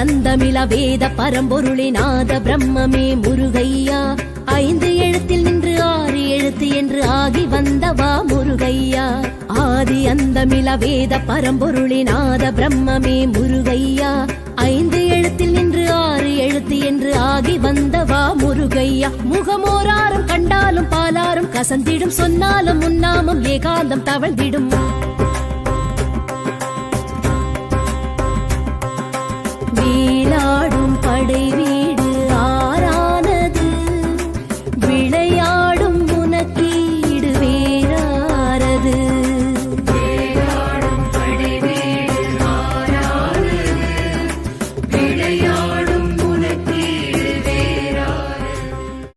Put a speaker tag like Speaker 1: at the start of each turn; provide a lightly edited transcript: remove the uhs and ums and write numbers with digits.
Speaker 1: அந்தமில வேத பரம்பொருளினாத பிரம்மமே முருகையா. 5 எழுத்தில் நின்று 6 எழுத்து என்று ஆகி வந்தவா முருகையா. ஆதி அந்தமில வேத பரம்பொருளினாத பிரம்மமே முருகையா. 5 எழுத்தில் நின்று 6 எழுத்து என்று ஆகி வந்தவா முருகையா. முகமோராரும் கண்டாலும் பாலாரும் கசந்திடும், சொன்னாலும் முன்னாமும் ஏகாந்தம் தவழ்ந்திடும். வீலாடும் படை